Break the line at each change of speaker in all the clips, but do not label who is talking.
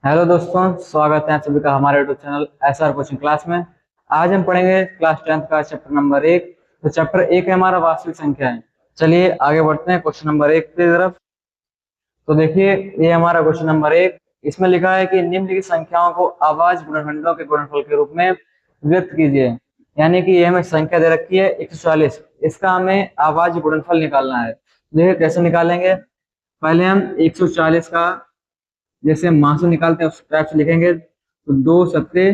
Hello दोस्तों, स्वागत है आप सभी का हमारे YouTube channel SR coaching class में। आज हम पढ़ेंगे क्लास 10th का चैप्टर नंबर 1। तो चैप्टर 1 है हमारा वास्तविक संख्याएं। चलिए आगे बढ़ते हैं क्वेश्चन नंबर 1 की तरफ। तो देखिए, ये हमारा क्वेश्चन नंबर 1। इसमें लिखा है कि निम्नलिखित संख्याओं को अभाज्य गुणनखंडों के गुणनफल के रूप में व्यक्त कीजिए। यानी कि ये हमें संख्या दे रखी है 140, इसका हमें अभाज्य गुणनफल निकालना है। देखिए कैसे निकालेंगे। पहले हम 140 का जैसे हम मासों निकालते हैं उस टाइप से लिखेंगे। तो 2 सत्ते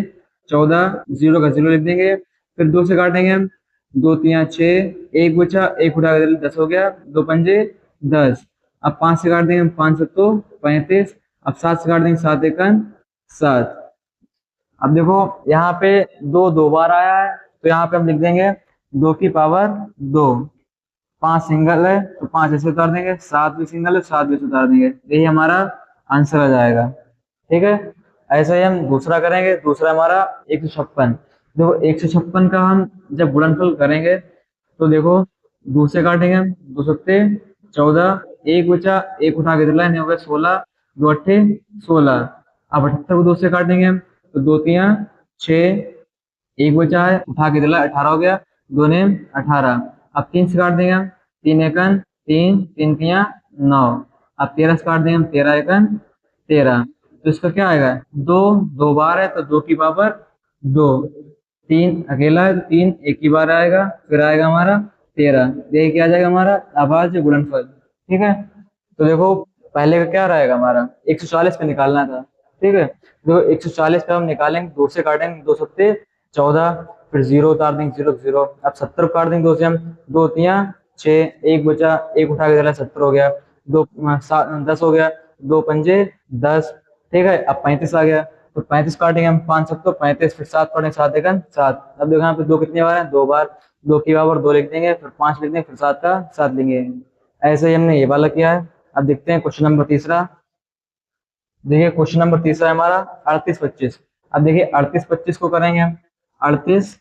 14, जीरो का जीरो लिख देंगे। फिर 2 से काटेंगे हम। 2 3 6, एक बचा, एक उठा के 10 हो गया। 2 पंजे 10। अब 5 से काट देंगे हम। 5 सत्तो 35। अब 7 से काट देंगे। 7 एकन 7। अब देखो यहाँ पे दो दो बार आया है, तो यहाँ पे हम लिख देंगे 2 की पावर 2। 5 सिंगल है तो 5 ऐसे उतार देंगे। 7 भी सिंगल है, 7 भी ऐसे उतार देंगे। यही हमारा आंसर आ जाएगा। ठीक है। ऐसे ही हम दूसरा करेंगे। दूसरा हमारा 156। देखो 156 का हम जब गुणनफल करेंगे तो देखो 2 से काटेंगे हम। 2 सत्ते 14, एक बचा, एक उठा के दिला हो गया 16। 2 अट्ठे 16। अब 78 को 2 से काटेंगे हम। तो 2 तियां 6, एक बचा है, उठा के दिला 18 हो गया। 2 ने 18। अब 3 से काट देंगे हम। 3 एकन 3, 3 तियां 9। अब 13 से काट देंगे हम। 13 एकन 13। तो इसका क्या आएगा, दो दो बार है तो 2 की पावर 2। 3 अकेला है तो 3 एक ही बार आएगा। फिर आएगा हमारा 13। ये क्या आ जाएगा हमारा अभाज्य गुणनफल। ठीक है। तो देखो पहले का क्या रहेगा हमारा 140 पे निकालना था। ठीक है। तो 140 पे हम निकालेंगे। 2 से काटेंगे। 2 सत्ते 14। फिर जीरो उतार देंगे। Zero zero. अब 70 काट देंगे 2 से हम। 2 तियां 6, एक बचा, एक उठा के 70 हो गया। 10 हो गया। 2 पंजे 10। ठीक है। अब 35 आ गया। तो 35 काटेंगे हम। 5 सत्तो 35। फिर 7 काटेंगे। 7 एकन 7। अब देखो यहाँ पे 2 कितनी बार है, 2 बार। 2 की पावर 2 लिख देंगे। फिर 5 लिख देंगे। फिर 7 का 7 लेंगे। ऐसे ही हमने ये वाला किया है। अब देखते हैं क्वेश्चन नंबर तीसरा। देखिए क्वेश्चन नंबर तीसरा है हमारा 38 25। अब देखिए 38 25 को करेंगे हम। 38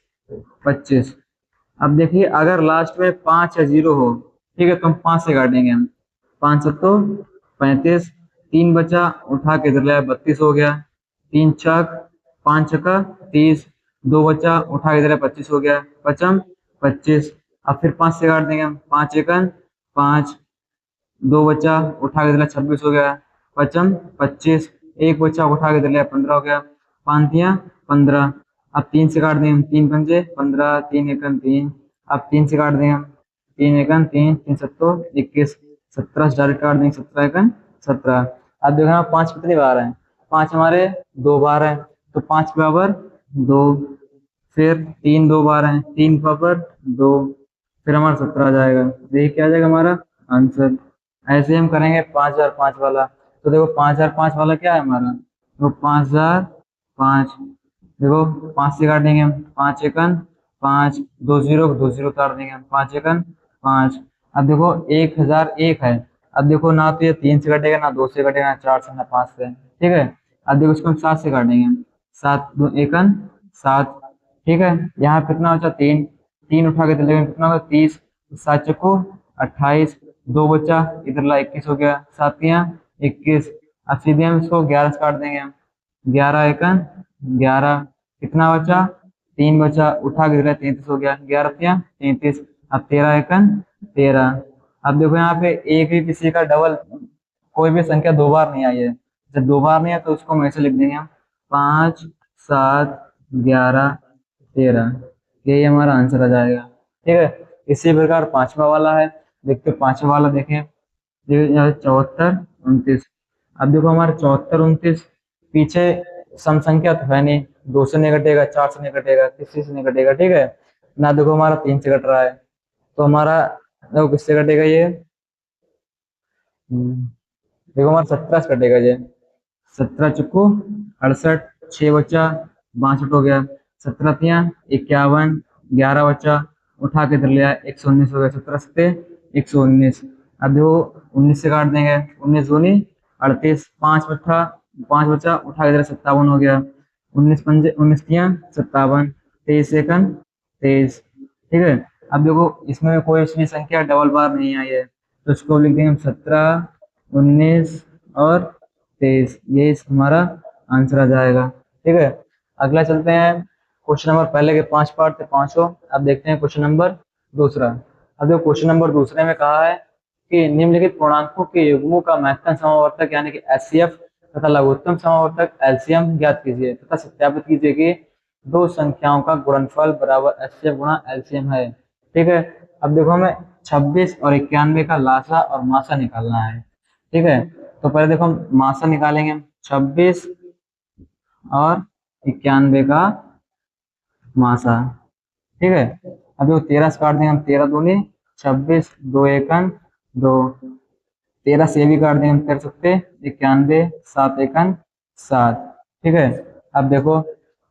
25। अब देखिए अगर लास्ट में 5 या 0 हो, ठीक है, तो हम 5 से काटेंगे हम। 5 सत्तो 35। 3 बचा, उठा के इधर लाया 32 हो गया। 3 छक 5 छक्का 30। 2 बचा, उठा के इधर लाया 25 हो गया। पचम 25। अब फिर 5 से काट देंगे हम। 5 एकन 5। 2 बचा, उठा के दिला 26 हो गया। पचम 25। एक बचा, उठा के दिला 15 हो गया। 5 तियां 15। अब 3 से काट देंगे हम। 3 पंजे 15। 3 एकन 3। अब 3 से काट देंगे हम। 3 एकन 3। 3 सत्तो 21। 17 से डायरेक्ट काट देंगे। 17 एकन 17। अब देखो यहाँ 5 कितनी बार है, 5 हमारे 2 बार है। तो 5 की पावर 2। फिर 3 2 बार है। 3 की पावर 2। फिर हमारा 17 आ जाएगा। देखिए क्या आ जाएगा हमारा आंसर। ऐसे हम करेंगे 5005 वाला। तो देखो 5005 वाला क्या है हमारा, तो 5005। देखो 5 से काटेंगे हम। 5 एकन 5। 2 जीरो उतार देंगे हम। 5 एकन 5। अब देखो 1001 है। अब देखो ना तो ये 3 से कटेगा, ना 2 से कटेगा, ना 4 से, ना 5 से। ठीक है। अब देखो इसको हम 7 से काटेंगे हम। 7 2 एकन 7। ठीक है। यहाँ कितना बचा, 3। 3 उठा के चलेंगे, कितना होगा 30। 7 चक्को 28। 2 बचा, इधर ला 21 हो गया। 7 तियां 21। अब सीधे हम इसको 11 से काट देंगे हम। 11 एकन 11। कितना बचा, 3 बचा, उठा के इधर 33 हो गया। 11 तियां 33। अब 13 एकन 13। अब देखो यहाँ पे एक भी किसी का डबल, कोई भी संख्या 2 बार नहीं आई है। जब 2 बार नहीं है तो उसको हम ऐसे लिख देंगे हम। 5 7 11 13। यही हमारा आंसर आ जाएगा। ठीक है। इसी प्रकार पांचवा वाला है। देखते पांचवा वाला देखें। देखिए 74 29। अब देखो हमारे 74 29 पीछे सम संख्या तो है नहीं। 2 से नहीं कटेगा, 4 से नहीं कटेगा, किसी से नहीं कटेगा। ठीक है ना। देखो हमारा 3 से कट रहा है, तो हमारा देखो किससे कटेगा ये। देखो हमारा 17 से कटेगा ये। 17 चुक्को 68। 6 बचा, 62 हो गया। 17 तियां 51। 11 बचा, उठा के इधर लिया 119 हो गया। 17 सत्ते 119। अब देखो 19 से काट देंगे। 19 दूनी 38। 5 बचा, उठा के इधर 57 हो गया। 19 तियां 57। 23 एकन 23। ठीक है। अब देखो इसमें कोई भी संख्या डबल बार नहीं आई है, तो इसको लिख देंगे हम 17 19 और 23। ये हमारा आंसर आ जाएगा। ठीक है, अगला चलते हैं। क्वेश्चन नंबर पहले के 5 पार्ट थे, पांचों। अब देखते हैं क्वेश्चन नंबर दूसरा। अब देखो क्वेश्चन नंबर दूसरे में कहा है कि निम्नलिखित पूर्णांकों के युग्मों का महत्तम समावर्तक यानी कि एचसीएफ तथा लघुत्तम समावर्तक एलसीएम ज्ञात कीजिए तथा सत्यापित कीजिए कि दो संख्याओं का गुणनफल बराबर एचसीएफ गुणा एलसीएम है। ठीक है, अब देखो हमें 26 और 91 का लासा और मासा निकालना है। ठीक है, तो पहले देखो हम मासा निकालेंगे हम 26 और 91 का मासा। ठीक है, अब देखो 13 से काट देंगे हम, 13 दूनी 26, 2 एकन 2, 13 से ये भी काट देंगे हम, कर सकते 91, 7 एकन 7। ठीक है, अब देखो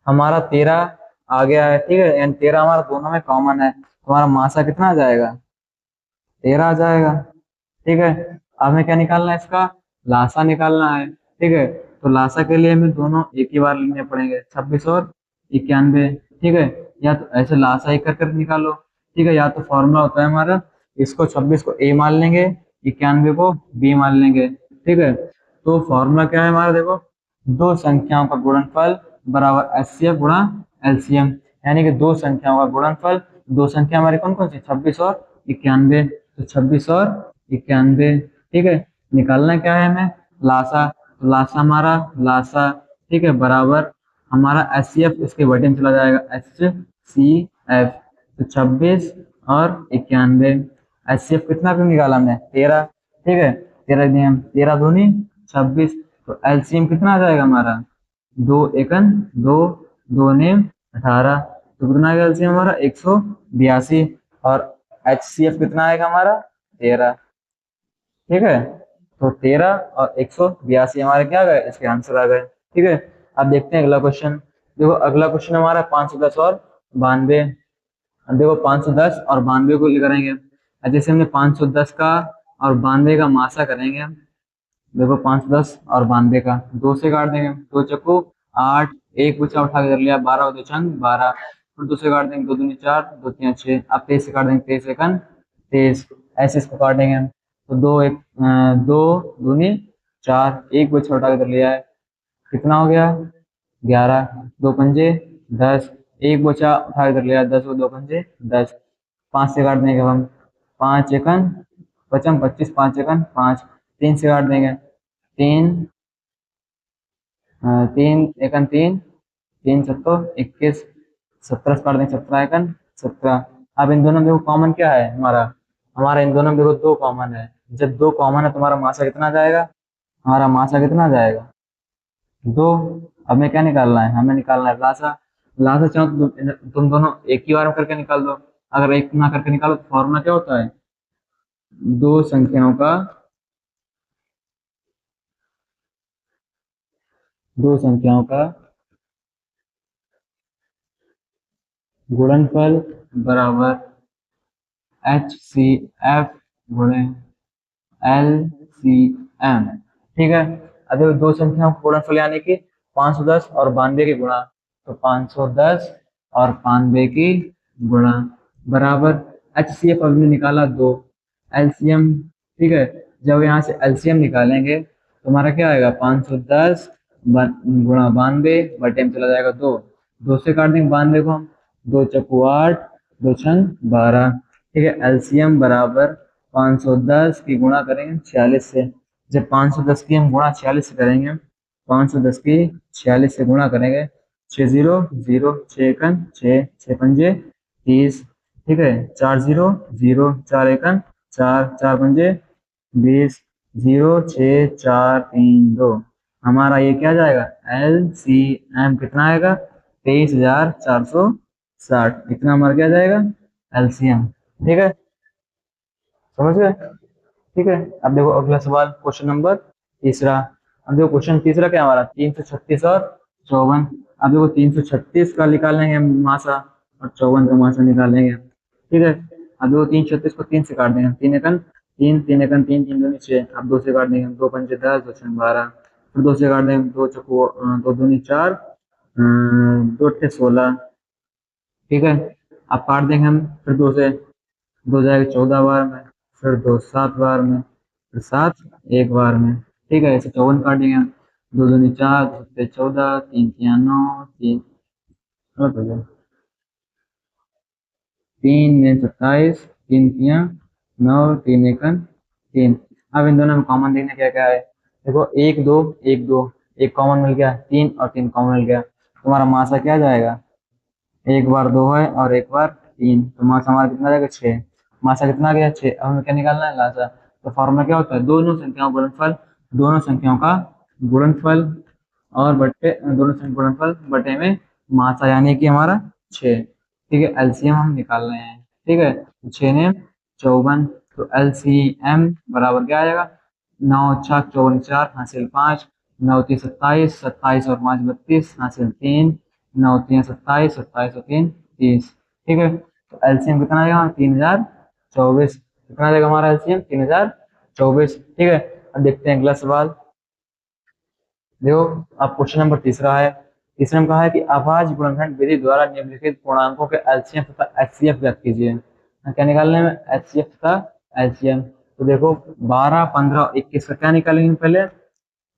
हमारा 13 आ गया है। ठीक है, यानी 13 हमारा दोनों में कॉमन है, तो हमारा मासा कितना आ जाएगा, 13 आ जाएगा। ठीक है, अब हमें क्या निकालना है, इसका लासा निकालना है। ठीक है, तो लासा के लिए हमें दोनों एक ही बार लेने पड़ेंगे, 26 और 91। ठीक है, या तो ऐसे लासा ही कर कर निकालो। ठीक है, या तो फॉर्मूला होता है हमारा, इसको 26 को ए मान लेंगे, 91 को बी मान लेंगे। ठीक है, तो फॉर्मूला क्या है हमारा, देखो दो संख्याओं का गुणनफल बराबर एचसीएफ गुणा एलसीएम, यानी कि दो संख्याओं का गुणनफल। दो संख्या हमारी कौन कौन सी, 26 और 91, तो 26 और 91। ठीक है, निकालना क्या है हमें, लासा। तो लासा हमारा लासा, ठीक है, बराबर हमारा एच सी एफ इसके बटे में चला जाएगा, एच सी एफ। तो 26 और 91, एच सी एफ कितना भी निकाला हमने, 13। ठीक है, 13 दिए हम, 13 दूनी 26, तो एलसीएम कितना आ जाएगा हमारा, 2 एकन 2, 2 नेम 18। तो कितना आएगा एलसीएम हमारा, 182। और एच सी एफ कितना आएगा हमारा, 13। ठीक है, तो 13 और 182 हमारे क्या आ गए, इसके आंसर आ गए। ठीक है, अब देखते हैं अगला क्वेश्चन। देखो अगला क्वेश्चन हमारा 510 और 92। देखो 510 और 92 को करेंगे, जैसे हमने 510 का और 92 का मासा करेंगे हम। देखो 510 और 92 का 2 से काट देंगे, 2 चक्कू 8, एक बचा उठा के कर लिया, 12 दो छंग 12, फिर 2 से काट देंगे, 2 दूनी 4, 2 तीन 6। अब 23 से काट देंगे, 23 एकन 23, ऐसे इसको काटेंगे हम। तो 2 एक 2 दूनी 4, एक बचा उठा के कर लिया है, कितना हो गया 11, 2 पंजे 10, एक बचा उठा के कर लिया 10 और 2 पंजे 10। 5 से काट देंगे हम, 5 एकन पचम 25, 5 एकन 5, 3 से काट देंगे, 3 3 एकन 3, 3 सत्तो 21, 17 से काट देंगे, 17 एकन 17। अब इन दोनों में देखो कॉमन क्या है हमारा, हमारा इन दोनों में देखो 2 कॉमन है। जब 2 कॉमन है तो हमारा मासा कितना आ जाएगा, हमारा मासा कितना आ जाएगा, 2। हमें क्या निकालना है, हमें निकालना है लासा। लासा चाहो तो तुम दोनों एक ही बार में करके निकाल दो, अगर एक ना करके निकालो तो फॉर्मूला क्या होता है, दो संख्याओं का, दो संख्याओं का गुणनफल बराबर एच सी एफ गुणे एल सी एम। ठीक है, अब देखो दो संख्याओं का गुणनफल यानी कि 510 और 92 की गुणा, तो 510 और 92 की गुणा बराबर एच सी एफ हमने निकाला 2, एलसीएम। ठीक है, जब यहाँ से एलसीएम निकालेंगे तो हमारा क्या आएगा, 510 गुणा 92 बटे में चला जाएगा 2, 2 से काट देंगे 92 को हम, 2 चक्कू 8, 2 छंग 12। ठीक है, एलसीएम बराबर 510 की गुणा करेंगे 46 से। जब 510 की हम गुणा 46 से करेंगे, 510 की 46 से गुणा करेंगे, 6 0 0, 6 एकन 6, 6 पंजे 30। ठीक है, 4 0 0, 4 एकन 4, 4 पंजे 20, 0 6 4 3 2। हमारा ये क्या जाएगा, एल सी एम कितना आएगा, 23,460। इतना हमारा क्या जाएगा, एलसीएम। ठीक है, समझ गए। ठीक है, अब देखो अगला सवाल, क्वेश्चन नंबर तीसरा। अब देखो क्वेश्चन तीसरा क्या हमारा, 336 और 54। अब देखो 336 का निकालेंगे मासा और 54 का मासा निकालेंगे। ठीक है, अब देखो 336 को 3 से काट देंगे, 3 एकन 3, 3 एकन 3, 3 दूनी 6। अब 2 से काट देंगे, 2 पंचे 10, 2 छः 12, फिर 2 से काट देंगे, 2 चक्कू 2 दूनी 4, 2 अट्ठे 16। ठीक है, अब काट देंगे हम, फिर 2 से 2 जाएगा 14 बार में, फिर 2 7 बार में, फिर 7 एक बार में। ठीक है, ऐसे 54 काटेंगे हम, दो दूनी 4, 2 सत्ते 14, 3 तिया 9, 3 गलत हो गया, 3 दूनी 27, 3 तिया 9, 3 एकन 3। अब इन दोनों में कॉमन देखना क्या क्या है। देखो 1 2 1 2, एक कॉमन मिल गया, 3 और 3 कॉमन मिल गया, तुम्हारा मासा क्या जाएगा, एक बार 2 है और एक बार 3, तो मासा हमारा कितना जाएगा 6। मासा कितना गया 6। अब हमें क्या निकालना है, लासा। तो फॉर्मूला क्या होता है, दोनों संख्याओं का गुणनफल, दोनों संख्याओं का गुणनफल और बट्टे, दोनों संख्या गुणनफल बटे में मासा, यानी कि हमारा 6। ठीक है, एलसीएम हम निकाल रहे हैं। ठीक है, तो 6 ने 54, तो एलसीएम बराबर क्या आएगा, 9 छक 54 4 हासिल 5, 9 3 27, 27 और 5 32 हासिल 3, 9 3 27, 27 और 3 30। ठीक है, तो एलसीएम कितना आएगा, 3024। कितना आएगा हमारा एलसीएम, 3024। ठीक है, अब देखते हैं अगला सवाल। देखो, अब क्वेश्चन नंबर तीसरा है। तीसरे में कहा है कि अभाज्य गुणनखंड विधि द्वारा निम्नलिखित पूर्णांकों के एलसीएम तथा एचसीएफ ज्ञात कीजिए। क्या निकालने में, एचसीएफ तथा एलसीएम। तो देखो 12 15 और 21 का क्या निकालेंगे, पहले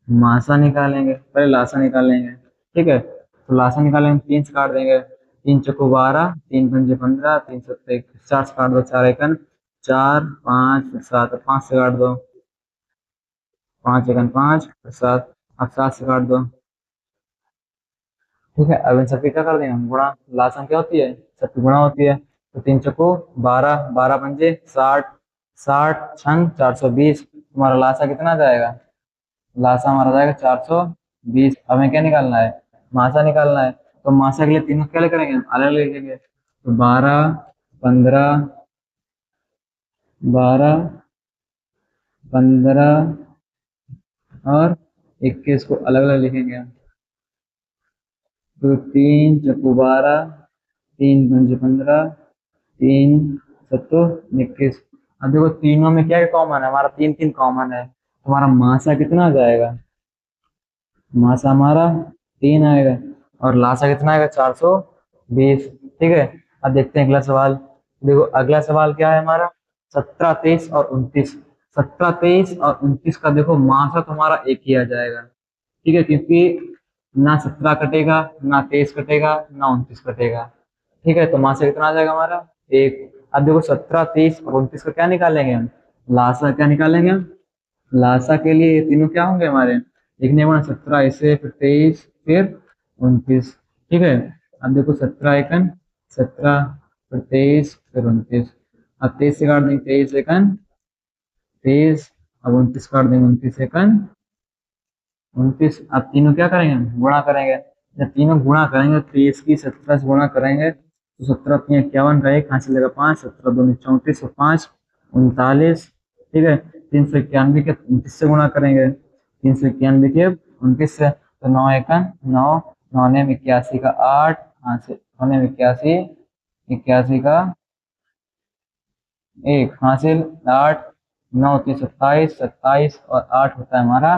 मासा निकालेंगे, पहले लासा निकालेंगे। ठीक है, तो लासा निकालेंगे, 3 से काट देंगे, 3 चौको 12, 3 पंजे 15, 3 सत्ते 4 से काट दो, 4 एकन 4, 5 7, 5 से काट दो, 5 एकन 5 7, अब 7 से काट दो। ठीक है, अब इन सबकी क्या कर देंगे हम, गुणा। लासन क्या होती है, सबकी गुणा होती है। तो 3 चौको 12, 12 पंजे 60, 60 छंग 420, तुम्हारा लासा कितना जाएगा, लासा हमारा जाएगा 420। हमें क्या निकालना है, मासा निकालना है। तो मासा के लिए तीनों क्या करेंगे, अलग अलग लिखेंगे। तो 12 15, 12 15 और 21 को अलग अलग लिखेंगे। तो 3 चक्कू 12, 3 पंजे 15, 3 सत्तो 21। अब देखो तीनों में क्या कॉमन है, हमारा 3 3 कॉमन है, तुम्हारा मासा कितना आ जाएगा, मासा हमारा 3 आएगा और लासा कितना आएगा, 420। ठीक है, अब देखते हैं अगला सवाल। देखो अगला सवाल क्या है हमारा, 17 23 और 29। 17 23 और 29 का देखो मासा तुम्हारा एक ही आ जाएगा। ठीक है, क्योंकि ना 17 कटेगा, ना 23 कटेगा, ना 29 कटेगा। ठीक है, तो मासा कितना आ जाएगा हमारा, एक। अब देखो 17 23 और 29 का क्या निकालेंगे हम, लासा क्या निकालेंगे हम, लासा के लिए ये तीनों क्या होंगे हमारे, लिखने में 17 ऐसे, फिर 23, फिर 29। ठीक है, अब देखो 17 एकन 17, फिर 23, फिर 29। अब 23 से काट देंगे, 23 एकन 23, अब 29 काट देंगे, 29 एकन 29। अब तीनों क्या करेंगे, गुणा करेंगे। जब तीनों गुणा करेंगे, 23 की 17 से गुणा करेंगे, तो 17 तीन 51 का एक हासिल लेगा 5, 17 दूनी 34 और 5 39। ठीक है, 391 के 29 से गुणा करेंगे, 391 के 29 से, तो 9 एकन 9, 9 ने 81 का 8 हासिल, 9 ने 81, 81 का एक हासिल 8, 9 3 27, 27 और 8 होता है हमारा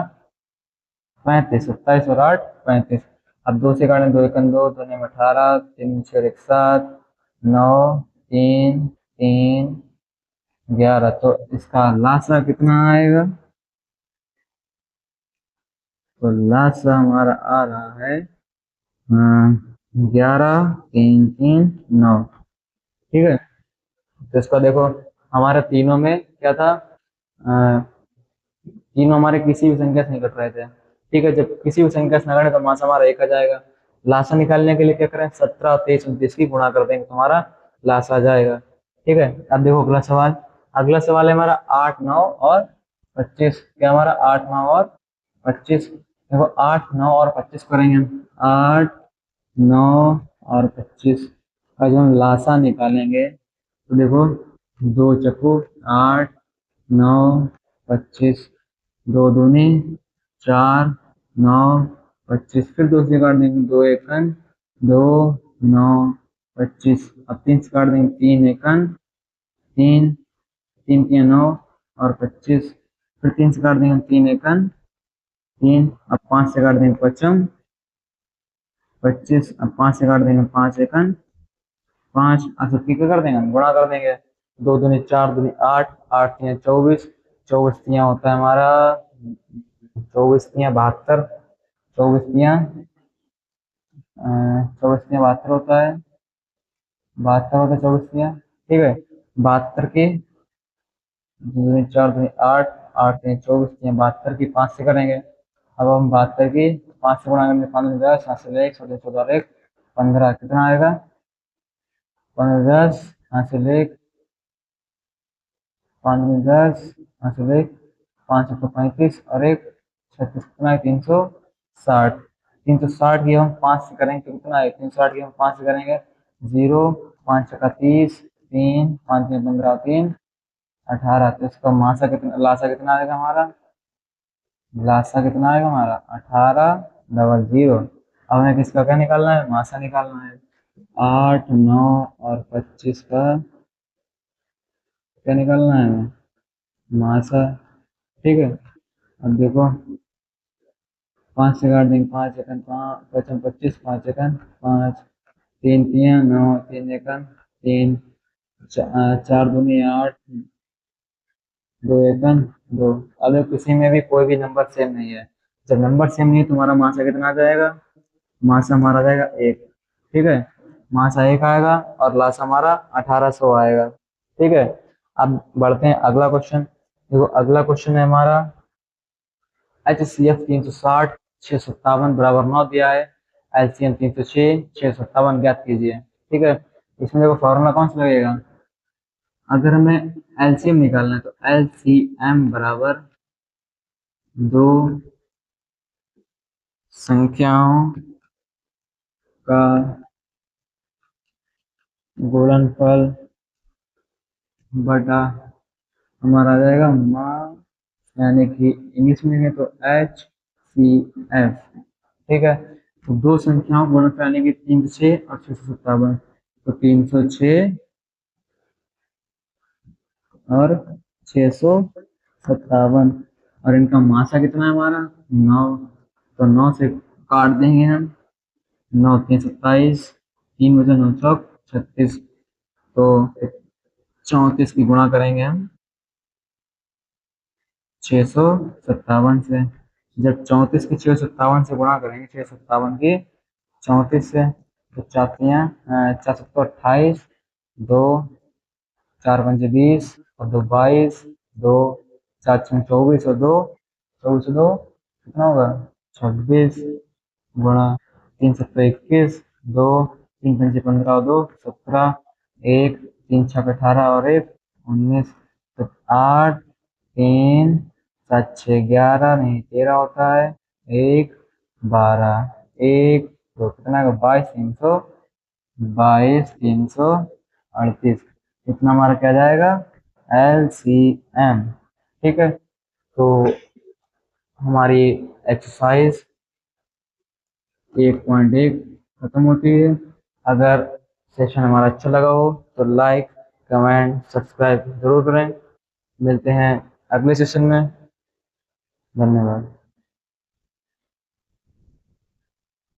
35, 27 और 8 35। अब 2 से काटें, 2 एकन 2, 2 ने 18, 3 6 1 7, 9 3 3 11। तो इसका लासा कितना आएगा, तो लासा हमारा आ रहा है 11 3 3 9। ठीक है, तो इसका देखो हमारे तीनों में क्या था, अ, तीनों हमारे किसी भी संख्या से नहीं कट रहे थे। ठीक है, जब किसी भी संख्या से न कटे तो मास हमारा एक आ जाएगा। लासा निकालने के लिए क्या करें, 17 23 29 की गुणा कर देंगे, तुम्हारा लासा आ जाएगा। ठीक है, अब देखो अगला सवाल। अगला सवाल है हमारा 8 9 और 25। क्या हमारा 8 9 और 25। देखो 8 9 और 25 करेंगे हम, 8 9 और 25 का जब हम लासा निकालेंगे, तो देखो 2 चक्कू 8 9 25, 2 दूनी 4 9 25, फिर 2 से काट देंगे, 2 एकन 2 9 25। अब 3 से काट देंगे, 3 एकन 3, 3 के 9 और 25, फिर 3 से काट देंगे, 3 एकन 3। अब 5 से काट देंगे, पचम 25। अब 5 से काट देंगे, 5 एकन 5। अब सबकी क्या कर देंगे, गुणा कर देंगे, 2 दूनी 4 दूनी 8, 8 तिया 24, 24 तिया होता है हमारा 24 तिया 72, 24 24 72 होता है, 72 होता है 24, ठीक है। 72 की 4 8, 8 24, 72 की 5 से करेंगे। अब हम 72 की 5 से गुणा करेंगे, 15 10, 7 से 1, 14 और 1 15, कितना आएगा 15 10, 7 से 1, 5 10, 7 से 1, 5 35 और 1 36, कितना है 360। 360 की हम 5 से करेंगे तो कितना है, 360 की हम 5 से करेंगे 0, 5 का 30, 3, 5 में 15, 3 18। तो इसका मासा कितना, लासा कितना आएगा हमारा, लासा कितना आएगा हमारा 18 डबल 0। अब हमें किसका क्या निकालना है, मासा निकालना है। 8 9 और 25 का क्या निकालना है हमें, मासा, ठीक है। अब देखो 5 से काट देंगे, 5 एकन 5 पचपन 25, 5 एकन 5, 3 3 9, 3 एकन 3, 4 दूनी 8, 2 एकन 2। अगर किसी में भी कोई भी नंबर सेम नहीं है, जब नंबर सेम नहीं है तुम्हारा मासा कितना आ जाएगा, मासा हमारा जाएगा 1, ठीक है। मासा 1 आएगा और लास हमारा 1800 आएगा, ठीक है। अब बढ़ते हैं अगला क्वेश्चन। देखो अगला क्वेश्चन है हमारा HCF 360 657 बराबर 9 दिया है। LCM 306 657 ज्ञात कीजिए, ठीक है। इसमें देखो फॉर्मूला कौन सा लगेगा, अगर हमें LCM निकालना है तो LCM बराबर दो संख्याओं का गुणनफल बटा हमारा आ जाएगा मान, यानी कि इंग्लिश में है तो HCF, ठीक है। तो दो संख्याओं का गुणनफल यानी कि 306 और 657, तो 306 और 657 और इनका मासा कितना है हमारा 9, तो 9 से काट देंगे हम, 9 3 27, 3 बजे 9 चौक 36, तो 34 की गुणा करेंगे हम 657 से। जब 34 की 657 से गुणा करेंगे, 657 की 34 से, तो 4 2 4 पंजे 20 और 2 22, 2 4 6 24 और 2 24 2 कितना होगा 26, गुणा 3 7 21, 2 3 पंजे 15 और 2 17, 1 3 6 18 और 1 19, तो 8 3 7 6 11 नहीं 13 होता है, 1 12 1 तो कितना होगा 22 338, इतना हमारा क्या जाएगा LCM, ठीक है। तो हमारी एक्सरसाइज 1.1 खत्म होती है। अगर सेशन हमारा अच्छा लगा हो तो लाइक कमेंट सब्सक्राइब जरूर करें। मिलते हैं अगले सेशन में, धन्यवाद।